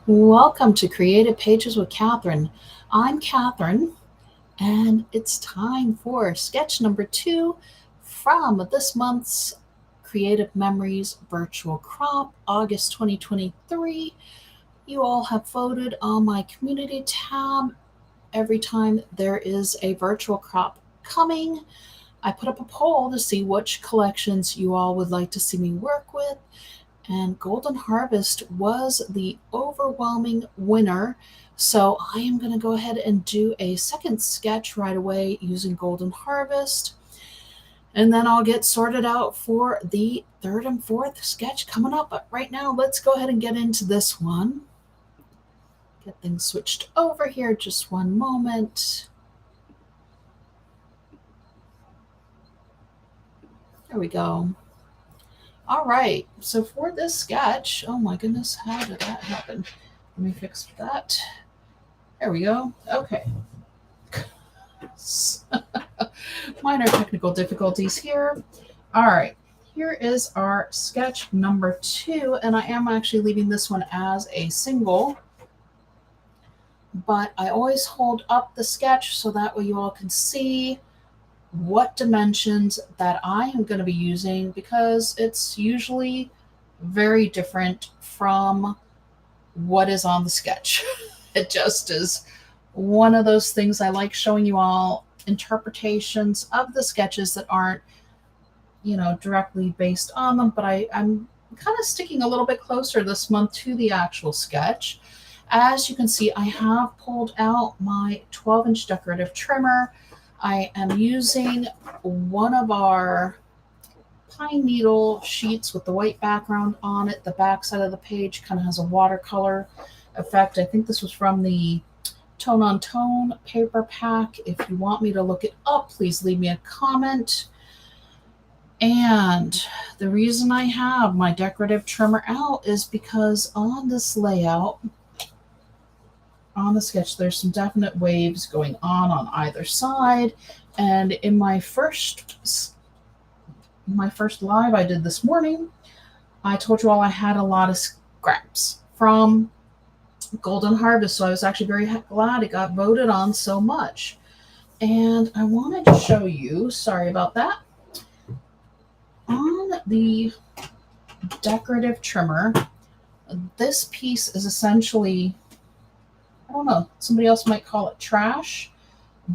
Welcome to Creative Pages with Catherine. I'm Catherine, and it's time for sketch number 2 from this month's Creative Memories Virtual Crop, August 2023. You all have voted on my community tab every time there is a virtual crop coming. I put up a poll to see which collections you all would like to see me work with, and Golden Harvest was the overwhelming winner. So I am going to go ahead and do a second sketch right away using Golden Harvest. And then I'll get sorted out for the third and fourth sketch coming up. But right now, let's go ahead and get into this one. Get things switched over here. Just one moment. There we go. All right, so for this sketch, oh my goodness, how did that happen? Let me fix that. There we go. Okay. Minor technical difficulties here. All right, here is our sketch number 2, and I am actually leaving this one as a single, but I always hold up the sketch so that way you all can see what dimensions that I am going to be using, because it's usually very different from what is on the sketch. It just is one of those things. I like showing you all interpretations of the sketches that aren't, directly based on them, but I'm kind of sticking a little bit closer this month to the actual sketch. As you can see, I have pulled out my 12-inch decorative trimmer. I am using one of our pine needle sheets with the white background on it. The back side of the page kind of has a watercolor effect. I think this was from the Tone on Tone paper pack. If you want me to look it up, please leave me a comment. And the reason I have my decorative trimmer out is because on this layout, on the sketch, there's some definite waves going on either side. And in my first live I did this morning, I told you all I had a lot of scraps from Golden Harvest, so I was actually very glad it got voted on so much. And I wanted to show you, sorry about that, on the decorative trimmer, this piece is essentially, I don't know, somebody else might call it trash,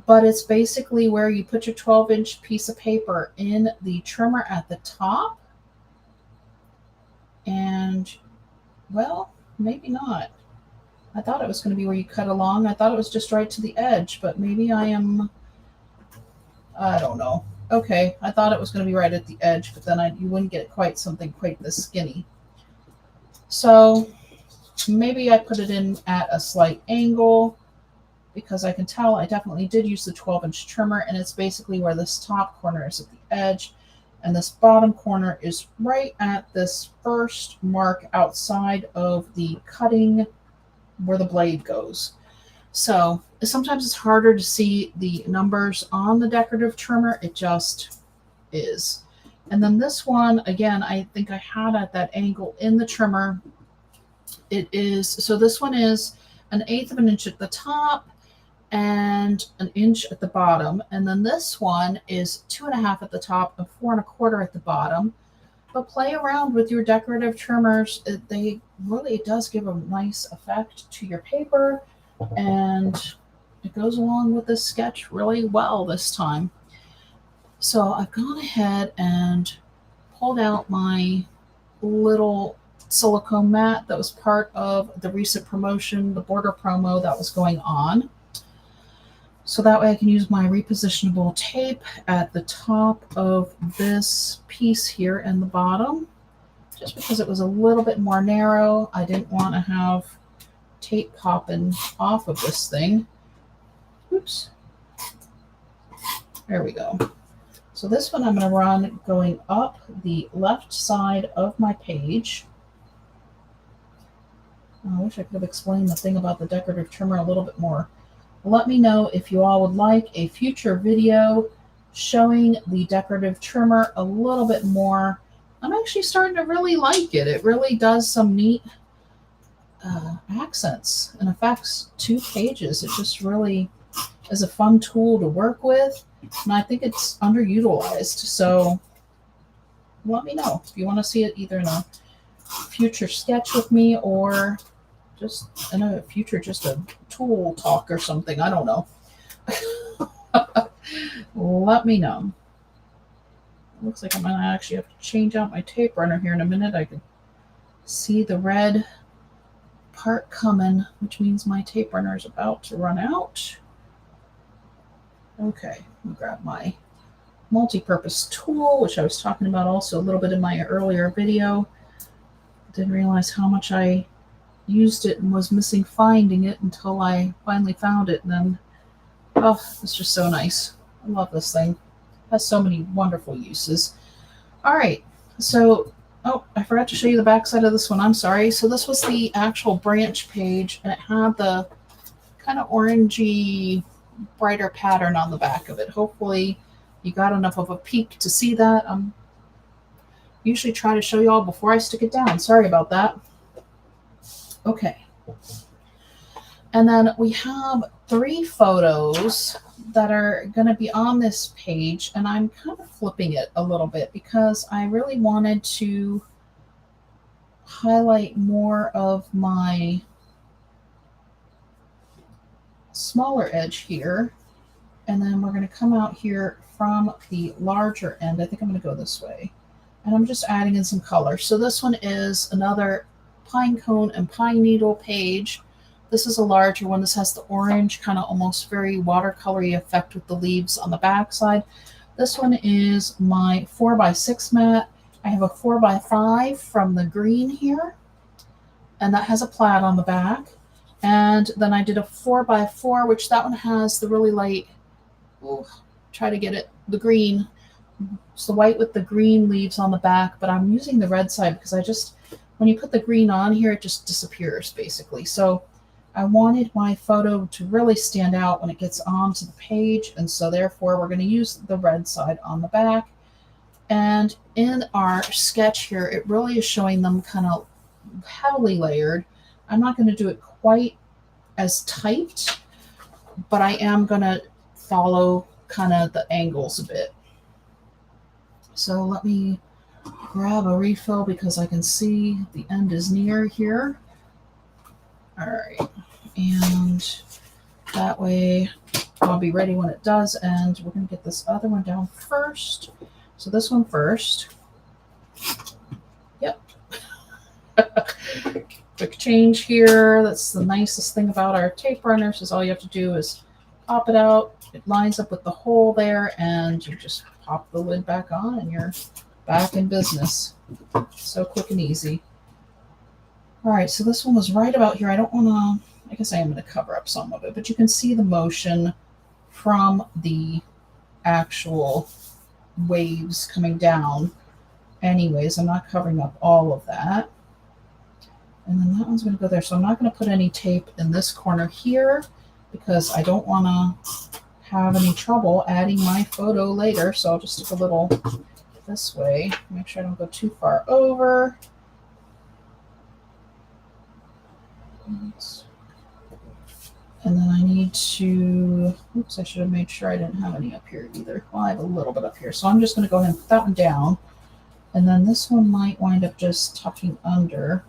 but it's basically where you put your 12-inch piece of paper in the trimmer at the top. And, well, maybe not. I thought it was going to be where you cut along. I thought it was just right to the edge, but maybe I don't know. Okay, I thought it was going to be right at the edge, but then you wouldn't get quite something quite this skinny. So maybe I put it in at a slight angle, because I can tell I definitely did use the 12-inch trimmer, and it's basically where this top corner is at the edge, and this bottom corner is right at this first mark outside of the cutting where the blade goes. So sometimes it's harder to see the numbers on the decorative trimmer. It just is. And then this one, again, I think I had at that angle in the trimmer. It is, so this one is 1/8 of an inch at the top and 1 inch at the bottom. And then this one is 2.5 at the top and 4 1/4 at the bottom. But play around with your decorative trimmers. It does give a nice effect to your paper, and it goes along with this sketch really well this time. So I've gone ahead and pulled out my little silicone mat that was part of the recent promotion, the border promo that was going on. So that way I can use my repositionable tape at the top of this piece here and the bottom. Just because it was a little bit more narrow, I didn't want to have tape popping off of this thing. Oops. There we go. So this one I'm going to run going up the left side of my page. I wish I could have explained the thing about the decorative trimmer a little bit more. Let me know if you all would like a future video showing the decorative trimmer a little bit more. I'm actually starting to really like it. It really does some neat accents and effects to pages. It just really is a fun tool to work with, and I think it's underutilized. So let me know if you want to see it either in a future sketch with me or just in a future just a tool talk or something. I don't know. Let me know. Looks like I'm gonna actually have to change out my tape runner here in a minute. I can see the red part coming, which means my tape runner is about to run out. Okay, I'll grab my multi-purpose tool, which I was talking about also a little bit in my earlier video. Didn't realize how much I used it and was missing finding it until I finally found it, and then, oh, it's just so nice. I love this thing. It has so many wonderful uses. All right, so, oh, I forgot to show you the back side of this one. I'm sorry. So this was the actual branch page, and it had the kind of orangey, brighter pattern on the back of it. Hopefully you got enough of a peek to see that. Usually try to show you all before I stick it down. Sorry about that. Okay. And then we have 3 photos that are going to be on this page, and I'm kind of flipping it a little bit because I really wanted to highlight more of my smaller edge here, and then we're going to come out here from the larger end. I think I'm going to go this way, and I'm just adding in some color. So this one is another pine cone and pine needle page. This is a larger one. This has the orange, kind of almost very watercolory effect with the leaves on the back side. This one is my 4x6 mat. I have a 4x5 from the green here, and that has a plaid on the back. And then I did a 4x4, which that one has the really light, try to get it, the green. It's the white with the green leaves on the back, but I'm using the red side because I just, when you put the green on here, it just disappears basically. So I wanted my photo to really stand out when it gets onto the page, and so therefore we're going to use the red side on the back. And in our sketch here, it really is showing them kind of heavily layered. I'm not going to do it quite as tight, but I am going to follow kind of the angles a bit. So let me grab a refill because I can see the end is near here. All right, and that way I'll be ready when it does, and we're going to get this other one down first. So this one first. Yep. Quick change here. That's the nicest thing about our tape runners is all you have to do is pop it out. It lines up with the hole there, and you just pop the lid back on, and you're back in business. So quick and easy. All right, so this one was right about here. I don't want to, I guess I am going to cover up some of it, but you can see the motion from the actual waves coming down. Anyways, I'm not covering up all of that. And then that one's going to go there. So I'm not going to put any tape in this corner here because I don't want to have any trouble adding my photo later. So I'll just stick a little this way. Make sure I don't go too far over. And then I need to, oops, I should have made sure I didn't have any up here either. Well, I have a little bit up here. So I'm just going to go ahead and put that one down. And then this one might wind up just tucking under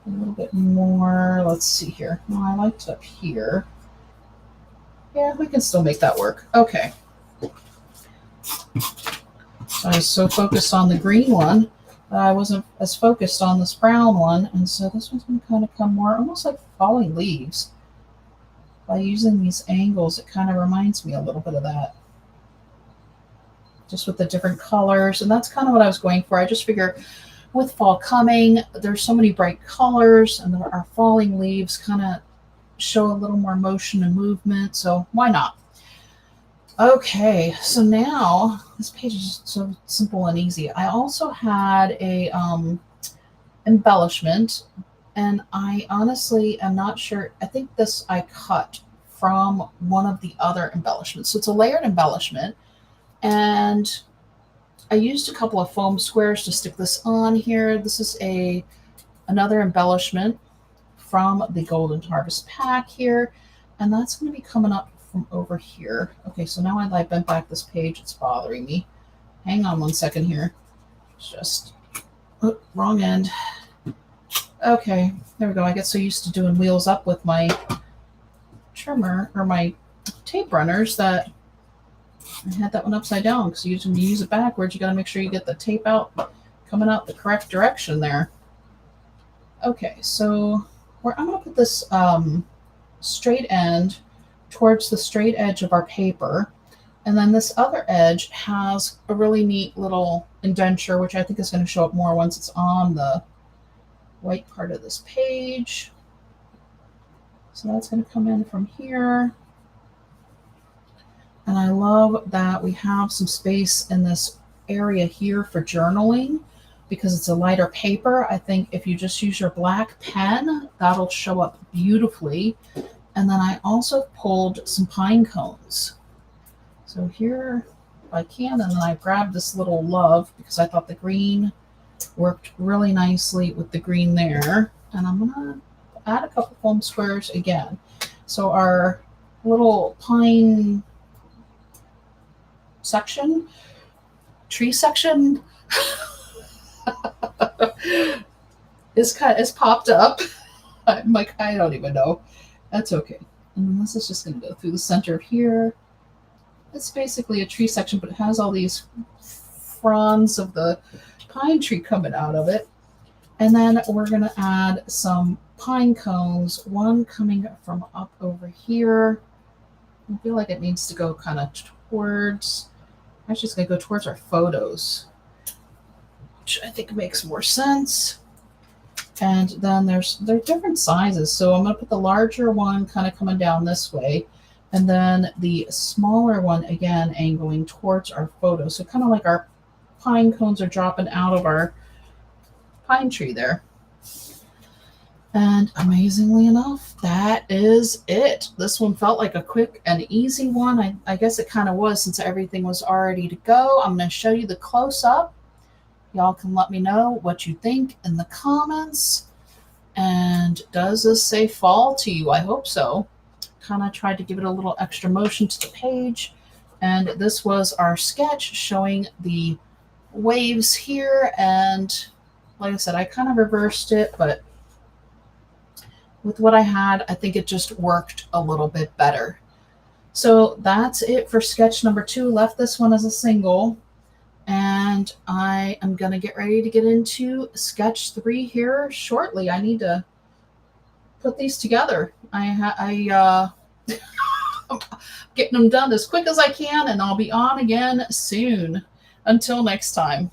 a little bit more. Let's see here. Well, I liked up here. Yeah, we can still make that work. Okay. So I was so focused on the green one that I wasn't as focused on this brown one. And so this one's going to kind of come more almost like falling leaves. By using these angles, it kind of reminds me a little bit of that. Just with the different colors. And that's kind of what I was going for. I just figure with fall coming, there's so many bright colors, and our falling leaves kind of show a little more motion and movement. So why not? Okay, so now this page is so simple and easy. I also had a embellishment, and I honestly am not sure. I think this I cut from one of the other embellishments. So it's a layered embellishment, and I used a couple of foam squares to stick this on here. This is another embellishment, from the Golden Harvest pack here. And that's going to be coming up from over here. Okay, so now I bent back this page. It's bothering me. Hang on 1 second here. Just, wrong end. Okay, there we go. I get so used to doing wheels up with my trimmer or my tape runners that I had that one upside down, because when you use it backwards, you got to make sure you get the tape out, coming out the correct direction there. Okay, so where I'm going to put this straight end towards the straight edge of our paper. And then this other edge has a really neat little indenture, which I think is going to show up more once it's on the white part of this page. So that's going to come in from here. And I love that we have some space in this area here for journaling, because it's a lighter paper. I think if you just use your black pen, that'll show up beautifully. And then I also pulled some pine cones. So here, if I can, and then I grabbed this little love because I thought the green worked really nicely with the green there. And I'm gonna add a couple foam squares again. So our little pine section, tree section is popped up. I'm like, I don't even know. That's okay. And then this is just going to go through the center of here. It's basically a tree section, but it has all these fronds of the pine tree coming out of it. And then we're going to add some pine cones, one coming from up over here. I feel like it needs to go kind of towards, actually it's going to go towards our photos, which I think makes more sense. And then they're different sizes. So I'm going to put the larger one kind of coming down this way, and then the smaller one again angling towards our photo. So kind of like our pine cones are dropping out of our pine tree there. And amazingly enough, that is it. This one felt like a quick and easy one. I guess it kind of was, since everything was already to go. I'm going to show you the close-up. Y'all can let me know what you think in the comments. And does this say fall to you? I hope so. Kind of tried to give it a little extra motion to the page. And this was our sketch showing the waves here. And like I said, I kind of reversed it, but with what I had, I think it just worked a little bit better. So that's it for sketch number 2. Left this one as a single. And I am going to get ready to get into sketch 3 here shortly. I need to put these together. I'm getting them done as quick as I can, and I'll be on again soon. Until next time.